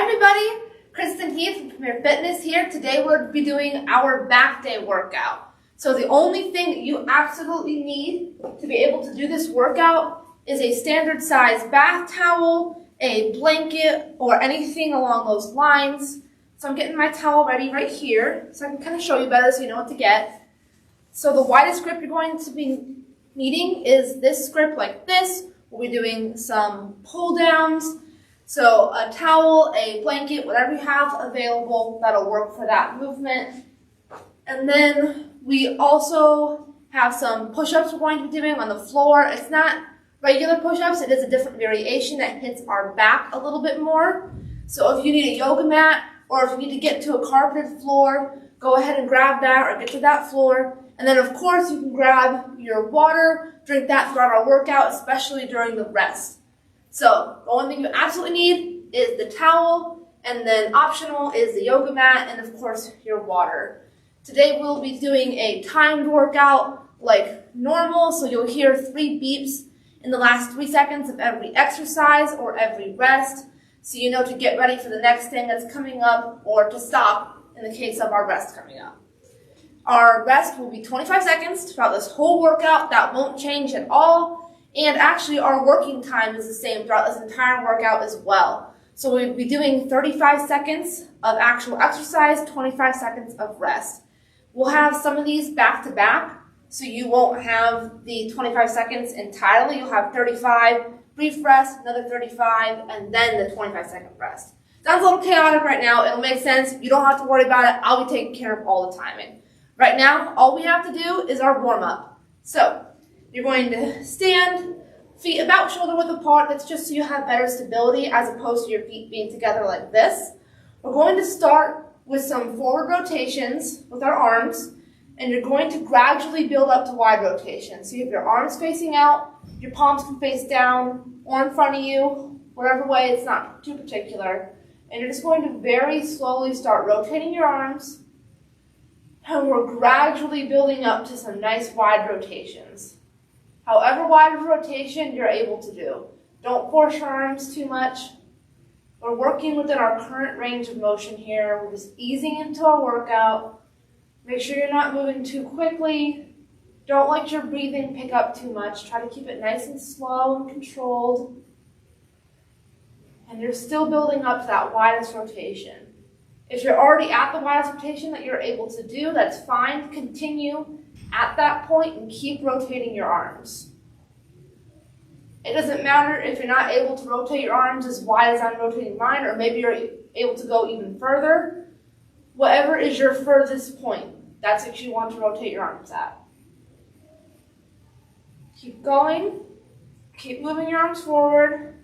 Hi everybody, Kristen from Premier Fitness here. Today we'll be doing our back day workout. So the only thing that you absolutely need to be able to do this workout is a standard size bath towel, a blanket, or anything along those lines. So I'm getting my towel ready right here so I can kind of show you better so you know what to get. So the widest grip you're going to be needing is this grip like this. We'll be doing some pull downs. So a towel, a blanket, whatever you have available, that'll work for that movement. And then we also have some push-ups we're going to be doing on the floor. It's not regular push-ups, it is a different variation that hits our back a little bit more. So if you need a yoga mat or if you need to get to a carpeted floor, go ahead and grab that or get to that floor. And then of course you can grab your water, drink that throughout our workout, especially during the rest. So the only thing you absolutely need is the towel, and then optional is the yoga mat, and of course your water. Today we'll be doing a timed workout like normal, so you'll hear 3 beeps in the last 3 seconds of every exercise or every rest, so you know to get ready for the next thing that's coming up or to stop in the case of our rest coming up. Our rest will be 25 seconds throughout this whole workout. That won't change at all. And actually, our working time is the same throughout this entire workout as well. So we'll be doing 35 seconds of actual exercise, 25 seconds of rest. We'll have some of these back to back, so you won't have the 25 seconds entirely. You'll have 35, brief rest, another 35, and then the 25-second rest. Sounds a little chaotic right now. It'll make sense. You don't have to worry about it. I'll be taking care of all the timing. Right now, all we have to do is our warm-up. So you're going to stand, feet about shoulder width apart. That's just so you have better stability as opposed to your feet being together like this. We're going to start with some forward rotations with our arms, and you're going to gradually build up to wide rotation. So you have your arms facing out, your palms can face down or in front of you, whatever way, it's not too particular. And you're just going to very slowly start rotating your arms, and we're gradually building up to some nice wide rotations. However wide of a rotation you're able to do. Don't force your arms too much. We're working within our current range of motion here. We're just easing into our workout. Make sure you're not moving too quickly. Don't let your breathing pick up too much. Try to keep it nice and slow and controlled. And you're still building up to that widest rotation. If you're already at the widest rotation that you're able to do, that's fine. Continue at that point and keep rotating your arms. It doesn't matter if you're not able to rotate your arms as wide as I'm rotating mine, or maybe you're able to go even further. Whatever is your furthest point, that's what you want to rotate your arms at. Keep going. Keep moving your arms forward.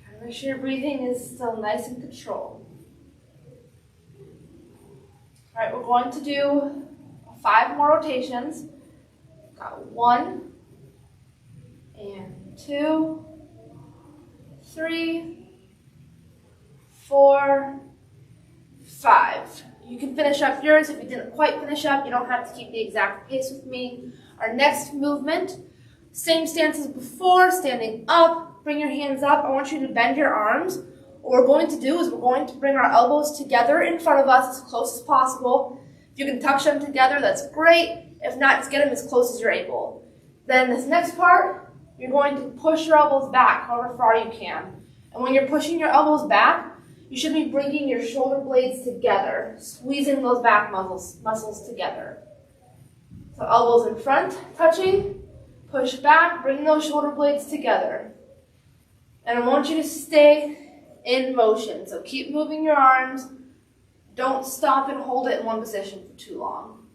Try to make sure your breathing is still nice and controlled. All right, we're going to do 5 more rotations. Got 1, and 2, 3, 4, 5. You can finish up yours. If you didn't quite finish up, you don't have to keep the exact pace with me. Our next movement, same stance as before, standing up, bring your hands up. I want you to bend your arms. What we're going to do is we're going to bring our elbows together in front of us as close as possible. If you can touch them together, that's great. If not, just get them as close as you're able. Then this next part, you're going to push your elbows back however far you can. And when you're pushing your elbows back, you should be bringing your shoulder blades together, squeezing those back muscles together. So elbows in front, touching, push back, bring those shoulder blades together. And I want you to stay in motion. So keep moving your arms. Don't stop and hold it in one position for too long.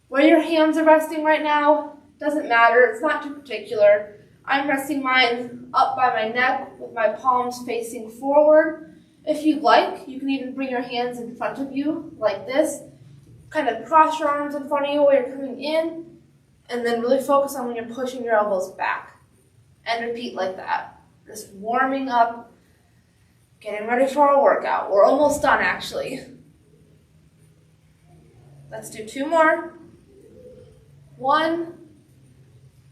Where your hands are resting right now doesn't matter. It's not too particular. I'm resting mine up by my neck with my palms facing forward. If you'd like, you can even bring your hands in front of you like this. Kind of cross your arms in front of you while you're coming in, and then really focus on when you're pushing your elbows back. And repeat like that. Just warming up. Getting ready for our workout. We're almost done, actually. Let's do 2 more. 1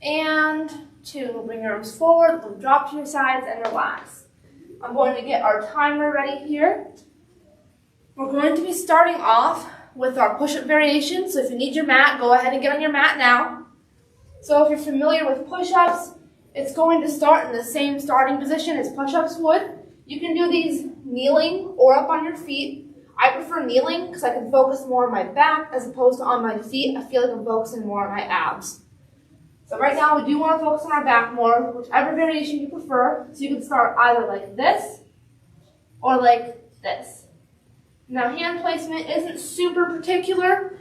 and 2. Bring your arms forward, then drop to your sides and relax. I'm going to get our timer ready here. We're going to be starting off with our push-up variation. So if you need your mat, go ahead and get on your mat now. So if you're familiar with push-ups, it's going to start in the same starting position as push-ups would. You can do these kneeling or up on your feet. I prefer kneeling because I can focus more on my back as opposed to on my feet. I feel like I'm focusing more on my abs. So right now we do want to focus on our back more, whichever variation you prefer. So you can start either like this or like this. Now hand placement isn't super particular,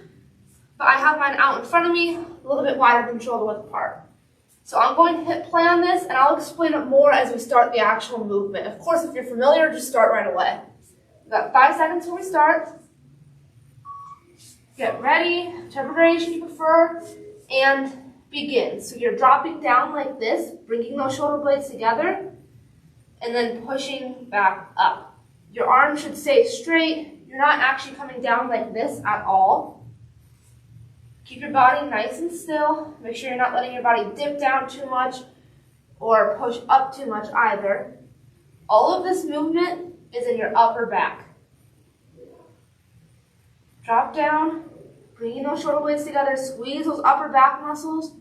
but I have mine out in front of me, a little bit wider than shoulder width apart. So I'm going to hit play on this and I'll explain it more as we start the actual movement. Of course, if you're familiar, just start right away. We've got 5 seconds till we start. Get ready, whichever variation you prefer, and begin. So you're dropping down like this, bringing those shoulder blades together, and then pushing back up. Your arms should stay straight. You're not actually coming down like this at all. Keep your body nice and still. Make sure you're not letting your body dip down too much or push up too much either. All of this movement is in your upper back. Drop down, bringing those shoulder blades together, squeeze those upper back muscles,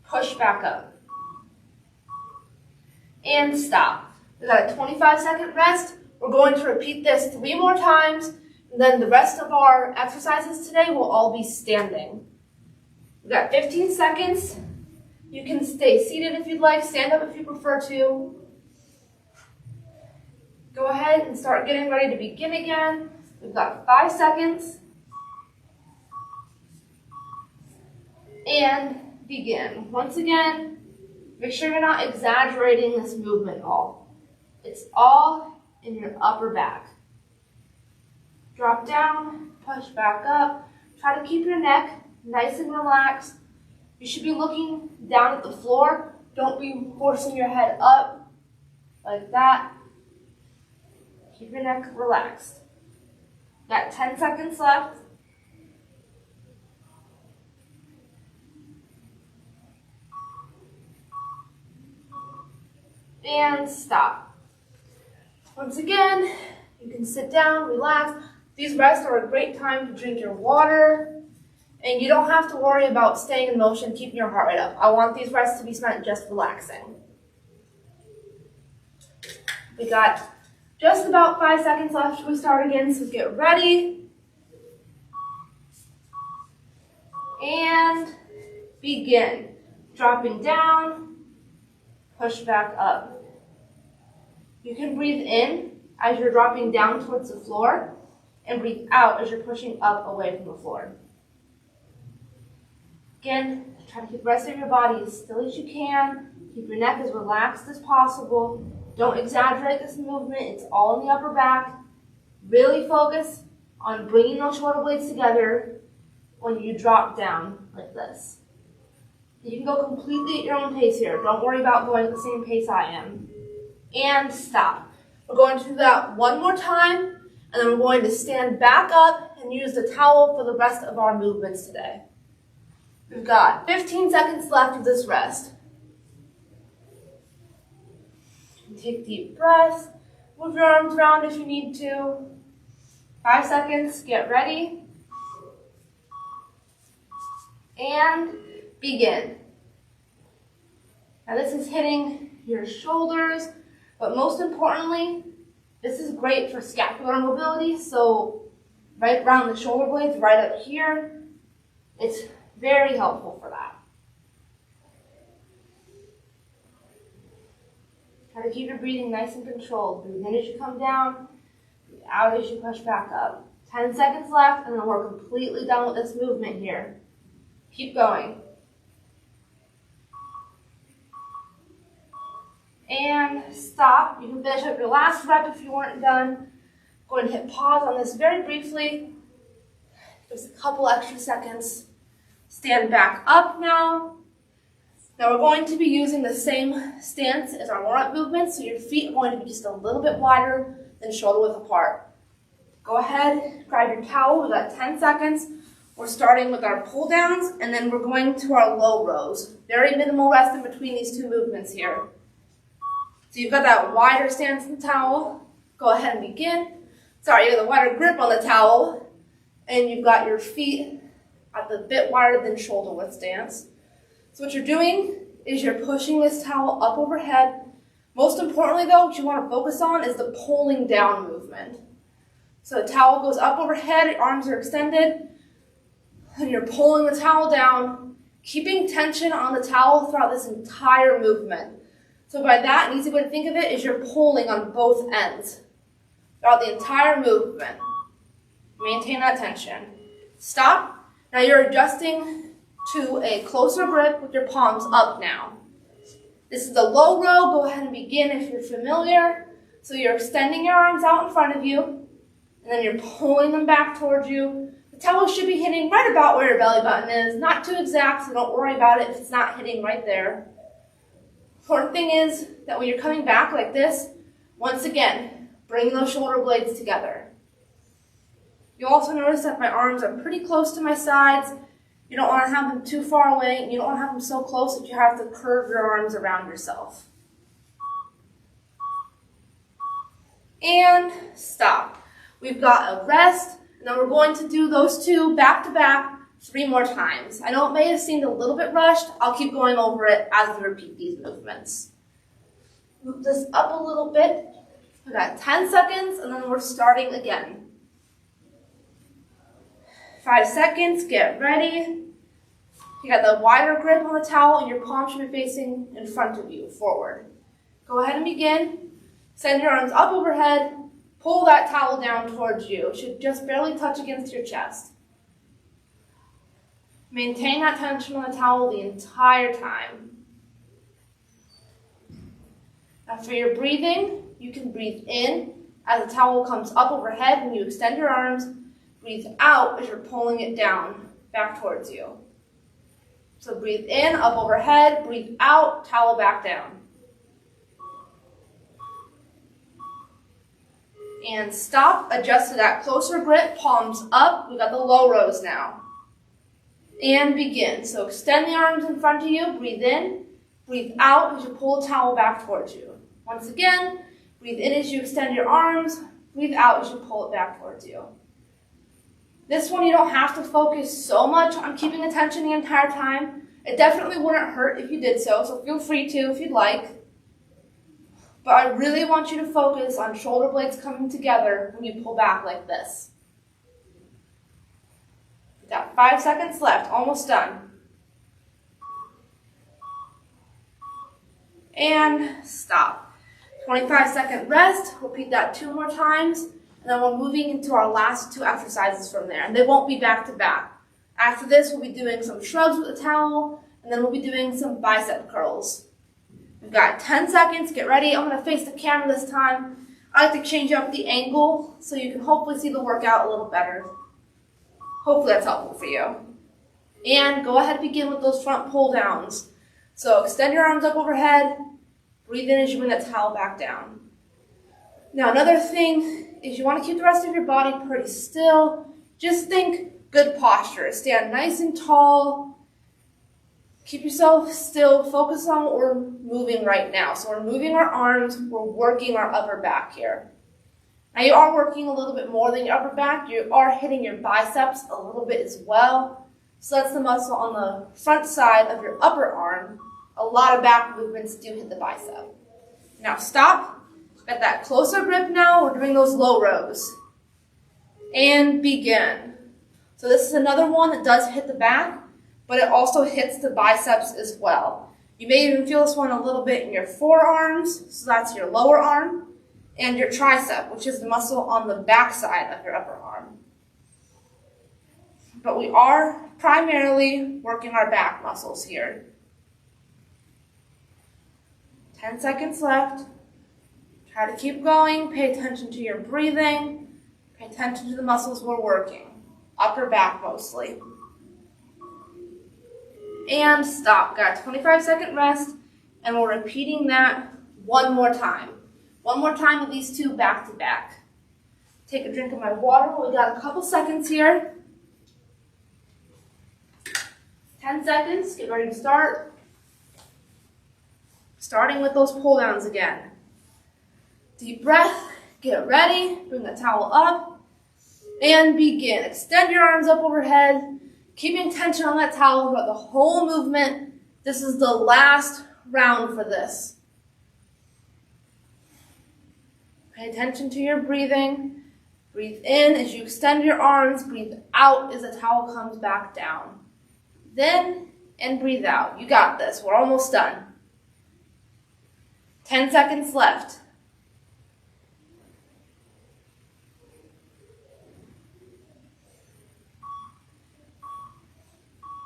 push back up. And stop. We got a 25-second rest. We're going to repeat this 3 more times, and then the rest of our exercises today will all be standing. We've got 15 seconds. You can stay seated if you'd like, stand up if you prefer to. Go ahead and start getting ready to begin again. We've got 5 seconds. And begin. Once again, make sure you're not exaggerating this movement at all. It's all in your upper back. Drop down, push back up. Try to keep your neck nice and relaxed. You should be looking down at the floor. Don't be forcing your head up like that. Keep your neck relaxed. Got 10 seconds left. And stop. Once again, you can sit down, relax. These rests are a great time to drink your water, and you don't have to worry about staying in motion, keeping your heart rate up. I want these rests to be spent just relaxing. We got just about 5 seconds left till we start again, so get ready. And begin. Dropping down, push back up. You can breathe in as you're dropping down towards the floor and breathe out as you're pushing up away from the floor. Again, try to keep the rest of your body as still as you can. Keep your neck as relaxed as possible. Don't exaggerate this movement. It's all in the upper back. Really focus on bringing those shoulder blades together when you drop down like this. You can go completely at your own pace here. Don't worry about going at the same pace I am. And stop. We're going to do that one more time, and then we're going to stand back up and use the towel for the rest of our movements today. We've got 15 seconds left of this rest. Take deep breaths. Move your arms around if you need to. 5 seconds. Get ready. And begin. Now this is hitting your shoulders, but most importantly, this is great for scapular mobility. So right around the shoulder blades, right up here, it's very helpful for that. Try to keep your breathing nice and controlled. Breathe in as you come down, breathe out as you push back up. 10 seconds left, and then we're completely done with this movement here. Keep going. And stop. You can finish up your last rep if you weren't done. Go ahead and hit pause on this very briefly. Just a couple extra seconds. Stand back up now. Now we're going to be using the same stance as our warm-up movement, so your feet are going to be just a little bit wider than shoulder width apart. Go ahead, grab your towel. We've got 10 seconds. We're starting with our pull downs, and then we're going to our low rows. Very minimal rest in between these two movements here. So you've got that wider stance in the towel. Go ahead and begin. Sorry, you have the wider grip on the towel, and you've got your feet at the bit wider than shoulder width stance. So what you're doing is you're pushing this towel up overhead. Most importantly though, what you want to focus on is the pulling down movement. So the towel goes up overhead, your arms are extended, and you're pulling the towel down, keeping tension on the towel throughout this entire movement. So by that, an easy way to think of it is you're pulling on both ends throughout the entire movement. Maintain that tension. Stop. Now you're adjusting to a closer grip with your palms up now. This is the low row. Go ahead and begin if you're familiar. So you're extending your arms out in front of you, and then you're pulling them back towards you. The towel should be hitting right about where your belly button is. Not too exact, so don't worry about it if it's not hitting right there. Important thing is that when you're coming back like this, once again, bring those shoulder blades together. You'll also notice that my arms are pretty close to my sides. You don't want to have them too far away, and you don't want to have them so close that you have to curve your arms around yourself. And stop. We've got a rest, and then we're going to do those two back to back 3 more times. I know it may have seemed a little bit rushed. I'll keep going over it as we repeat these movements. Move this up a little bit. We've got 10 seconds, and then we're starting again. 5 seconds, get ready. You got the wider grip on the towel, and your palm should be facing in front of you, forward. Go ahead and begin. Send your arms up overhead. Pull that towel down towards you. It should just barely touch against your chest. Maintain that tension on the towel the entire time. Now for your breathing, you can breathe in as the towel comes up overhead when you extend your arms. Breathe out as you're pulling it down, back towards you. So breathe in, up overhead, breathe out, towel back down. And stop, adjust to that closer grip, palms up. We've got the low rows now. And begin. So extend the arms in front of you, breathe in, breathe out as you pull the towel back towards you. Once again, breathe in as you extend your arms, breathe out as you pull it back towards you. This one you don't have to focus so much on keeping attention the entire time. It definitely wouldn't hurt if you did so feel free to if you'd like. But I really want you to focus on shoulder blades coming together when you pull back like this. We've got 5 seconds left, almost done. And stop. 25-second rest, repeat that 2 more times, and then we're moving into our last 2 exercises from there, and they won't be back to back. After this, we'll be doing some shrugs with a towel, and then we'll be doing some bicep curls. We've got 10 seconds, get ready. I'm gonna face the camera this time. I like to change up the angle so you can hopefully see the workout a little better. Hopefully that's helpful for you. And go ahead and begin with those front pull downs. So extend your arms up overhead, breathe in as you bring that towel back down. Now another thing is you want to keep the rest of your body pretty still. Just think good posture. Stand nice and tall. Keep yourself still. Focus on what we're moving right now. So we're moving our arms. We're working our upper back here. Now you are working a little bit more than your upper back. You are hitting your biceps a little bit as well. So that's the muscle on the front side of your upper arm. A lot of back movements do hit the bicep. Now stop. Got that closer grip now. We're doing those low rows. And begin. So this is another one that does hit the back, but it also hits the biceps as well. You may even feel this one a little bit in your forearms, so that's your lower arm, and your tricep, which is the muscle on the back side of your upper arm. But we are primarily working our back muscles here. 10 seconds left. Try to keep going. Pay attention to your breathing. Pay attention to the muscles we're working. Upper back mostly. And stop. Got a 25-second rest, and we're repeating that one more time. One more time with these 2 back to back. Take a drink of my water. We got a couple seconds here. 10 seconds. Get ready to start. Starting with those pull downs again. Deep breath, get ready, bring the towel up, and begin. Extend your arms up overhead, keeping tension on that towel throughout the whole movement. This is the last round for this. Pay attention to your breathing. Breathe in as you extend your arms. Breathe out as the towel comes back down. Then, and breathe out. You got this. We're almost done. 10 seconds left.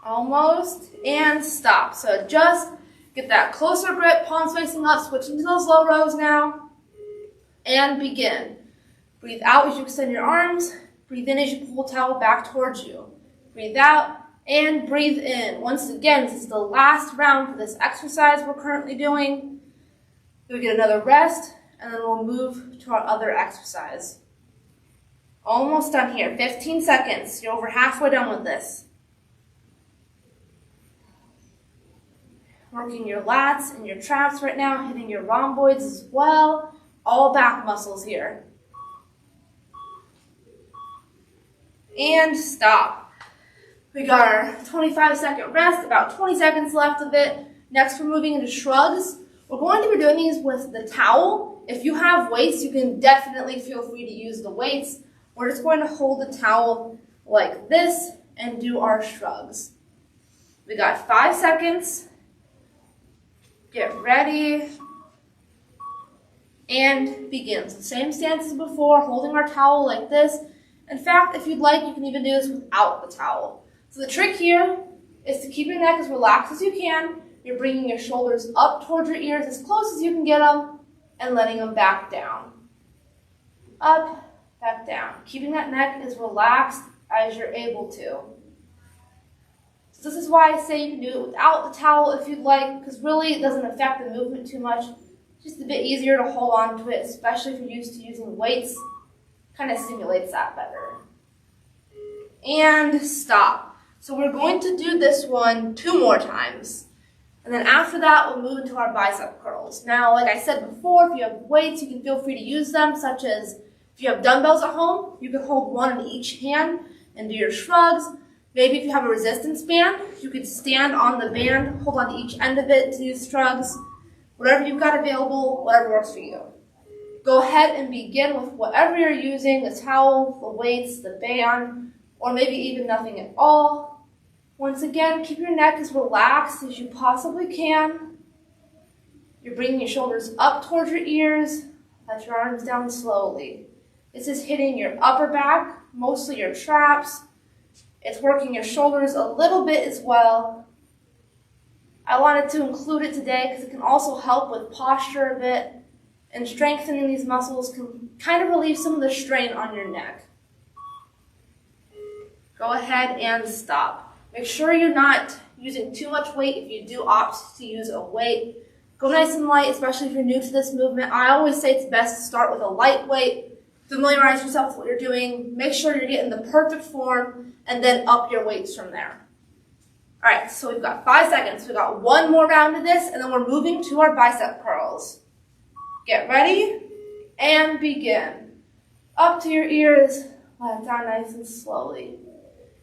Almost, and stop. So just get that closer grip, palms facing up, switching to those low rows now, and begin. Breathe out as you extend your arms. Breathe in as you pull the towel back towards you. Breathe out and breathe in. Once again, this is the last round for this exercise we're currently doing. We'll get another rest, and then we'll move to our other exercise. Almost done here. 15 seconds. You're over halfway done with this. Working your lats and your traps right now, hitting your rhomboids as well. All back muscles here. And stop. We got our 25-second rest, about 20 seconds left of it. Next, we're moving into shrugs. We're going to be doing these with the towel. If you have weights, you can definitely feel free to use the weights. We're just going to hold the towel like this and do our shrugs. We got 5 seconds. Get ready, and begin. So same stance as before, holding our towel like this. In fact, if you'd like, you can even do this without the towel. So the trick here is to keep your neck as relaxed as you can. You're bringing your shoulders up towards your ears as close as you can get them, and letting them back down. Up, back down. Keeping that neck as relaxed as you're able to. So this is why I say you can do it without the towel if you'd like, because really it doesn't affect the movement too much. It's just a bit easier to hold on to it, especially if you're used to using weights. Kind of stimulates that better. And stop. So we're going to do this one 2 more times. And then after that, we'll move into our bicep curls. Now, like I said before, if you have weights, you can feel free to use them, such as if you have dumbbells at home, you can hold one in each hand and do your shrugs. Maybe if you have a resistance band, you could stand on the band, hold on to each end of it to do shrugs. Whatever you've got available, whatever works for you. Go ahead and begin with whatever you're using, the towel, the weights, the band, or maybe even nothing at all. Once again, keep your neck as relaxed as you possibly can. You're bringing your shoulders up towards your ears. Let your arms down slowly. This is hitting your upper back, mostly your traps. It's working your shoulders a little bit as well. I wanted to include it today because it can also help with posture a bit, and strengthening these muscles can kind of relieve some of the strain on your neck. Go ahead and stop. Make sure you're not using too much weight if you do opt to use a weight. Go nice and light, especially if you're new to this movement. I always say it's best to start with a light weight. Familiarize yourself with what you're doing. Make sure you're getting the perfect form, and then up your weights from there. All right, so we've got 5 seconds. We've got 1 more round of this, and then we're moving to our bicep curls. Get ready, and begin. Up to your ears, let it down nice and slowly.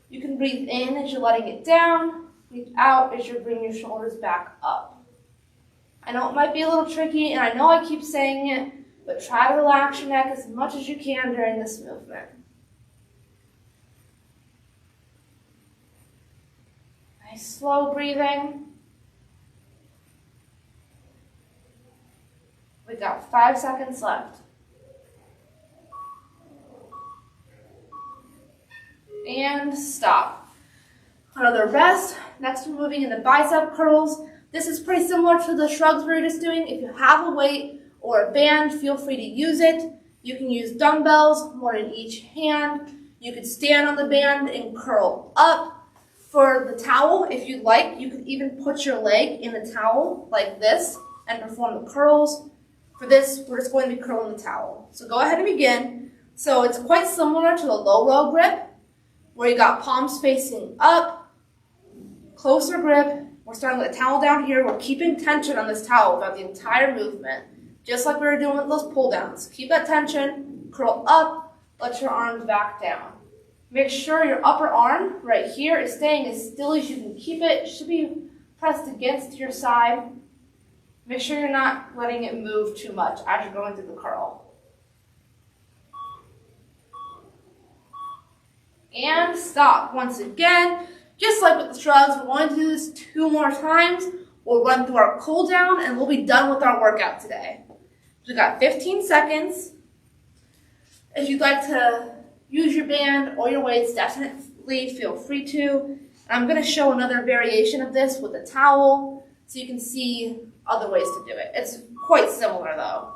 You can breathe in as you're letting it down. Breathe out as you're bringing your shoulders back up. I know it might be a little tricky, and I know I keep saying it, but try to relax your neck as much as you can during this movement. Nice slow breathing. We've got 5 seconds left. And stop. Another rest. Next we're moving into bicep curls. This is pretty similar to the shrugs we were just doing. If you have a weight or a band, feel free to use it. You can use dumbbells, one in each hand. You could stand on the band and curl up. For the towel, if you'd like, you could even put your leg in the towel like this and perform the curls. For this, we're just going to be curling the towel. So go ahead and begin. So it's quite similar to the low row grip, where you got palms facing up, closer grip. We're starting with the towel down here. We're keeping tension on this towel throughout the entire movement. just like we were doing with those pull downs. Keep that tension, curl up, let your arms back down. Make sure your upper arm right here is staying as still as you can keep it. It should be pressed against your side. Make sure you're not letting it move too much as you're going through the curl. And stop. Once again, just like with the shrugs, we're going to do this 2 more times. We'll run through our cool down and we'll be done with our workout today. We've got 15 seconds. If you'd like to use your band or your weights, definitely feel free to. And I'm going to show another variation of this with a towel so you can see other ways to do it. It's quite similar though.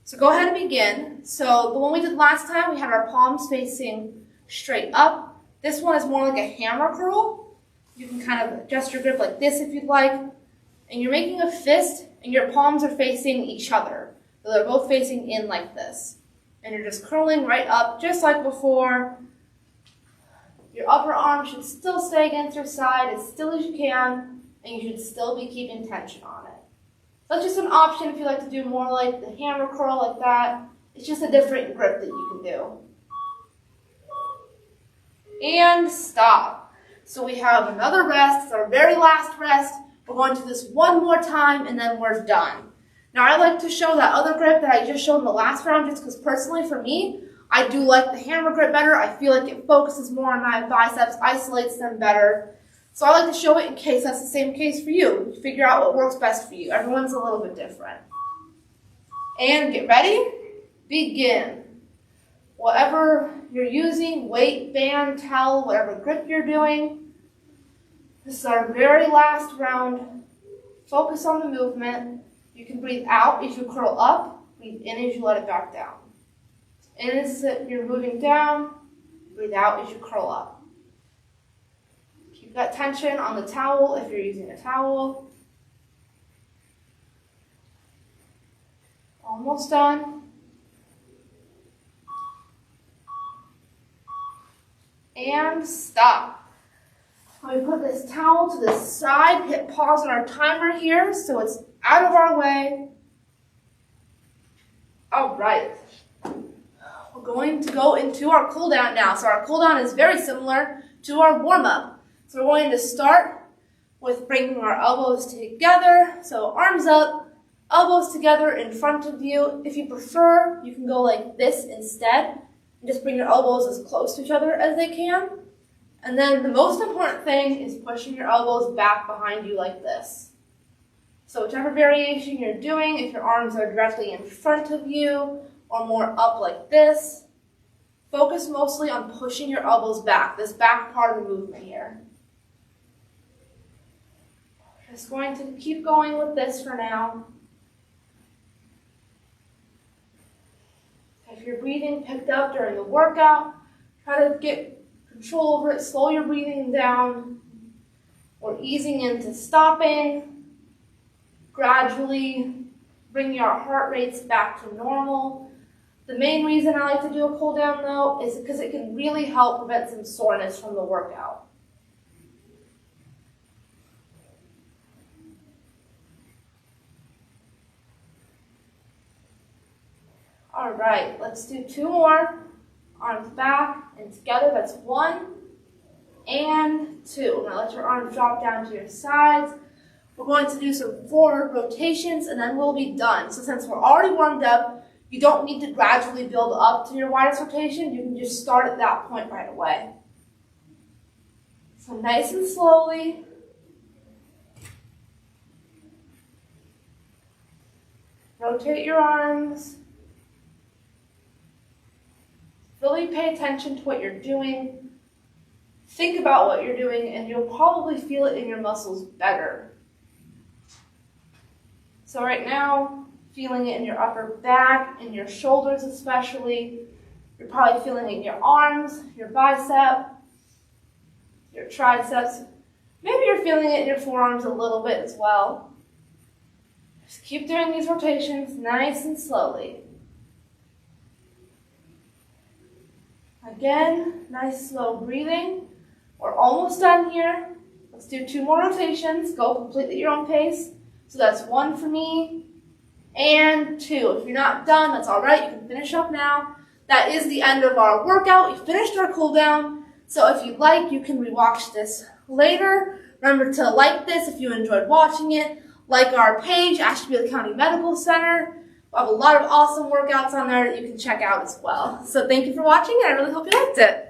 So go ahead and begin. So the one we did last time, we had our palms facing straight up. This one is more like a hammer curl. You can kind of adjust your grip like this if you'd like. And you're making a fist and your palms are facing each other. So they're both facing in like this. And you're just curling right up just like before. Your upper arm should still stay against your side as still as you can, and you should still be keeping tension on it. So that's just an option if you like to do more like the hammer curl like that. It's just a different grip that you can do. And stop. So we have another rest. It's our very last rest. We're going to do this one more time and then we're done. Now I like to show that other grip that I just showed in the last round just because personally for me, I do like the hammer grip better. I feel like it focuses more on my biceps, isolates them better. So I like to show it in case that's the same case for you. Figure out what works best for you. Everyone's a little bit different. And get ready. Begin. Whatever you're using, weight, band, towel, whatever grip you're doing. This is our very last round. Focus on the movement. You can breathe out as you curl up. Breathe in as you let it back down. In as you're moving down. Breathe out as you curl up. Keep that tension on the towel if you're using a towel. Almost done. And stop. We put this towel to the side, hit pause on our timer here so it's out of our way. All right. We're going to go into our cool down now. So our cool down is very similar to our warm up. So we're going to start with bringing our elbows together. So arms up, elbows together in front of you. If you prefer, you can go like this instead. And just bring your elbows as close to each other as they can. And then the most important thing is pushing your elbows back behind you like this. So whichever variation you're doing, if your arms are directly in front of you or more up like this, focus mostly on pushing your elbows back, this back part of the movement here. Just going to keep going with this for now. If your breathing picked up during the workout, try to get control over it. Slow your breathing down. We're easing into stopping. Gradually bring your heart rates back to normal. The main reason I like to do a cool down though is because it can really help prevent some soreness from the workout. All right, let's do 2 more. Arms back and together, that's 1 and 2. Now let your arms drop down to your sides. We're going to do some forward rotations and then we'll be done. So since we're already warmed up, you don't need to gradually build up to your widest rotation. You can just start at that point right away. So nice and slowly. Rotate your arms. Really pay attention to what you're doing. Think about what you're doing and you'll probably feel it in your muscles better. So right now, feeling it in your upper back, in your shoulders especially. You're probably feeling it in your arms, your bicep, your triceps. Maybe you're feeling it in your forearms a little bit as well. Just keep doing these rotations nice and slowly. Again, nice slow breathing. We're almost done here. Let's do 2 more rotations. Go completely at your own pace. So that's 1 for me and 2. If you're not done, that's all right. You can finish up now. That is the end of our workout. We finished our cool down. So if you'd like, you can rewatch this later. Remember to like this if you enjoyed watching it. Like our page, Ashtabula County Medical Center. We'll have a lot of awesome workouts on there that you can check out as well. So thank you for watching, and I really hope you liked it.